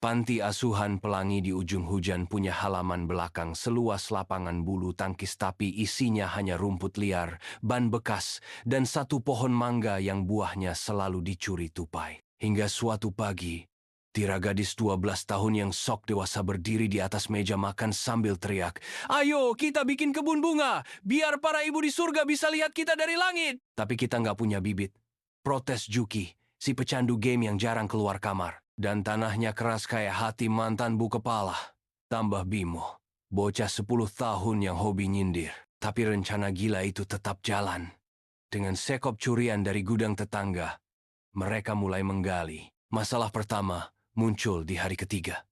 Panti asuhan pelangi di ujung hujan punya halaman belakang seluas lapangan bulu tangkis tapi isinya hanya rumput liar, ban bekas, dan satu pohon mangga yang buahnya selalu dicuri tupai. Hingga suatu pagi, Tira gadis 12 tahun yang sok dewasa berdiri di atas meja makan sambil teriak, "Ayo kita bikin kebun bunga, biar para ibu di surga bisa lihat kita dari langit." Tapi kita nggak punya bibit. Protes Juki, si pecandu game yang jarang keluar kamar. Dan tanahnya keras kayak hati mantan bu kepala. Tambah Bimo, bocah 10 tahun yang hobi nyindir. Tapi rencana gila itu tetap jalan. Dengan sekop curian dari gudang tetangga, mereka mulai menggali. Masalah pertama muncul di hari ketiga.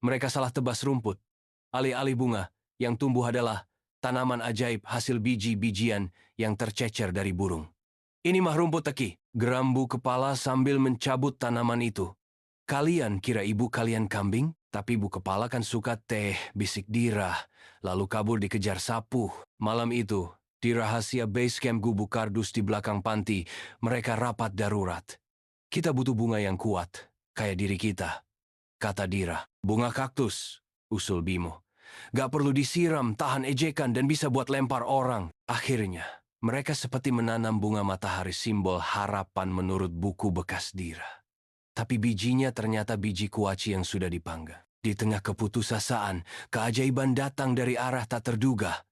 Mereka salah tebas rumput. Alih-alih bunga, yang tumbuh adalah tanaman ajaib hasil biji-bijian yang tercecer dari burung. "Ini mah rumput teki," geram bu kepala sambil mencabut tanaman itu. "Kalian kira ibu kalian kambing? Tapi bu kepala kan suka teh," bisik Dira, lalu kabur dikejar sapu. Malam itu, di rahasia base camp gubuk kardus di belakang panti, mereka rapat darurat. "Kita butuh bunga yang kuat, kayak diri kita," kata Dira. "Bunga kaktus," usul Bimo. "Gak perlu disiram, tahan ejekan, dan bisa buat lempar orang." Akhirnya, mereka seperti menanam bunga matahari, simbol harapan menurut buku bekas Dira. Tapi bijinya ternyata biji kuaci yang sudah dipanggang. Di tengah keputusasaan, keajaiban datang dari arah tak terduga.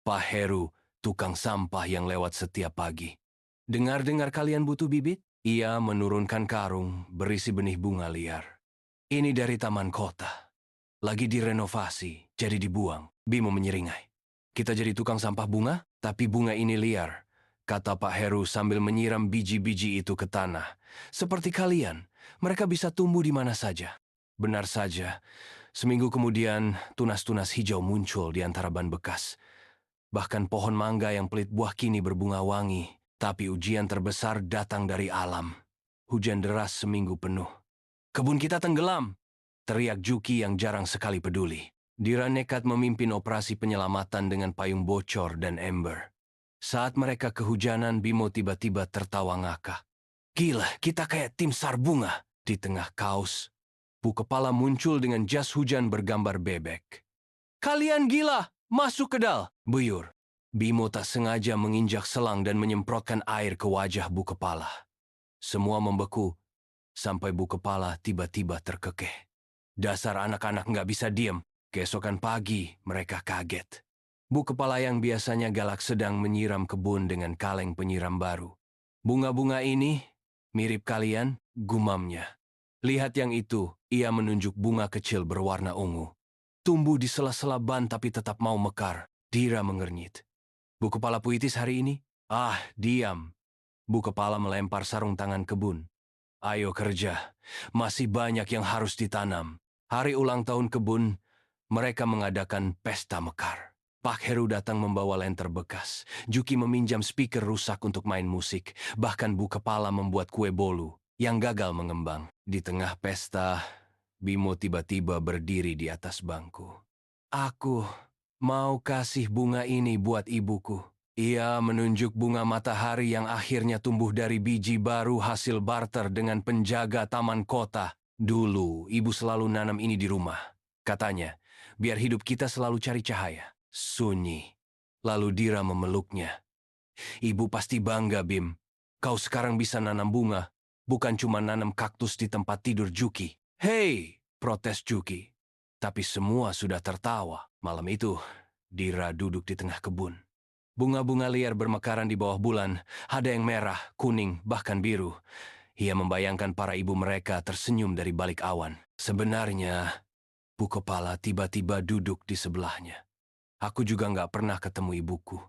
Pak Heru, tukang sampah yang lewat setiap pagi. "Dengar-dengar kalian butuh bibit?" Ia menurunkan karung berisi benih bunga liar. "Ini dari taman kota. Lagi direnovasi, jadi dibuang." Bimo menyeringai. "Kita jadi tukang sampah bunga? Tapi bunga ini liar," kata Pak Heru sambil menyiram biji-biji itu ke tanah. "Seperti kalian, mereka bisa tumbuh di mana saja." Benar saja, seminggu kemudian tunas-tunas hijau muncul di antara ban bekas. Bahkan pohon mangga yang pelit buah kini berbunga wangi. Tapi ujian terbesar datang dari alam. Hujan deras seminggu penuh. "Kebun kita tenggelam!" teriak Juki yang jarang sekali peduli. Dira nekat memimpin operasi penyelamatan dengan payung bocor dan ember. Saat mereka kehujanan, Bimo tiba-tiba tertawa ngakak. "Gila, kita kayak tim SAR bunga." Di tengah kaos, bu kepala muncul dengan jas hujan bergambar bebek. "Kalian gila, masuk ke dal!" buyur. Bimo tak sengaja menginjak selang dan menyemprotkan air ke wajah bu kepala. Semua membeku, sampai bu kepala tiba-tiba terkekeh. Dasar anak-anak nggak bisa diem. Keesokan pagi, mereka kaget. Bu kepala yang biasanya galak sedang menyiram kebun dengan kaleng penyiram baru. "Bunga-bunga ini mirip kalian," gumamnya. "Lihat yang itu," ia menunjuk bunga kecil berwarna ungu. "Tumbuh di sela-sela ban tapi tetap mau mekar." Dira mengernyit. "Bu kepala puitis hari ini?" "Ah, diam." Bu kepala melempar sarung tangan kebun. "Ayo kerja, masih banyak yang harus ditanam." Hari ulang tahun kebun, mereka mengadakan pesta mekar. Pak Heru datang membawa lenter bekas. Juki meminjam speaker rusak untuk main musik. Bahkan bu kepala membuat kue bolu yang gagal mengembang. Di tengah pesta, Bimo tiba-tiba berdiri di atas bangku. "Aku mau kasih bunga ini buat ibuku." Ia menunjuk bunga matahari yang akhirnya tumbuh dari biji baru hasil barter dengan penjaga taman kota. "Dulu, ibu selalu nanam ini di rumah," katanya, "biar hidup kita selalu cari cahaya." Sunyi. Lalu Dira memeluknya. "Ibu pasti bangga, Bim. Kau sekarang bisa nanam bunga, bukan cuma nanam kaktus di tempat tidur Juki." "Hei!" protes Juki. Tapi semua sudah tertawa. Malam itu, Dira duduk di tengah kebun. Bunga-bunga liar bermekaran di bawah bulan, ada yang merah, kuning, bahkan biru. Ia membayangkan para ibu mereka tersenyum dari balik awan. Sebenarnya, bu kepala tiba-tiba duduk di sebelahnya. "Aku juga nggak pernah ketemu ibuku.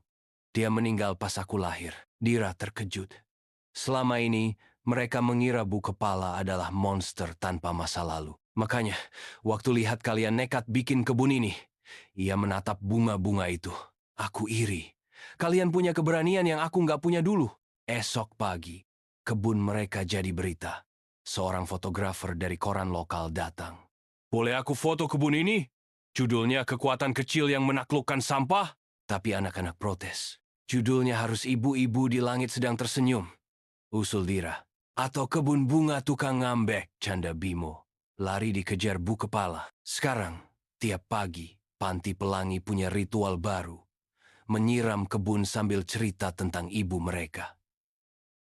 Dia meninggal pas aku lahir." Dira terkejut. Selama ini, mereka mengira bu kepala adalah monster tanpa masa lalu. Makanya, waktu lihat kalian nekat bikin kebun ini, ia menatap bunga-bunga itu. "Aku iri. Kalian punya keberanian yang aku nggak punya dulu." Esok pagi, kebun mereka jadi berita. Seorang fotografer dari koran lokal datang. "Boleh aku foto kebun ini? Judulnya Kekuatan Kecil yang Menaklukkan Sampah." Tapi anak-anak protes. "Judulnya harus Ibu-ibu di Langit Sedang Tersenyum," usul Dira. "Atau Kebun Bunga Tukang Ngambek," canda Bimo. lari dikejar Bu Kepala. Sekarang, tiap pagi, panti pelangi punya ritual baru. Menyiram kebun sambil cerita tentang ibu mereka.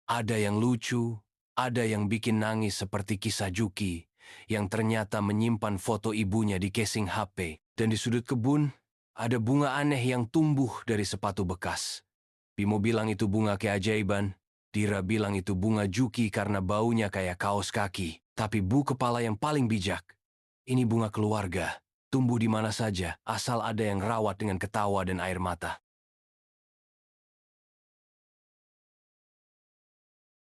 Ada yang lucu, ada yang bikin nangis seperti kisah Juki, yang ternyata menyimpan foto ibunya di casing HP. Dan di sudut kebun, ada bunga aneh yang tumbuh dari sepatu bekas. Bimo bilang itu bunga keajaiban. Dira bilang itu bunga Juki karena baunya kayak kaos kaki. Tapi Bu Kepala yang paling bijak. Ini bunga keluarga. Tumbuh di mana saja, asal ada yang rawat dengan ketawa dan air mata.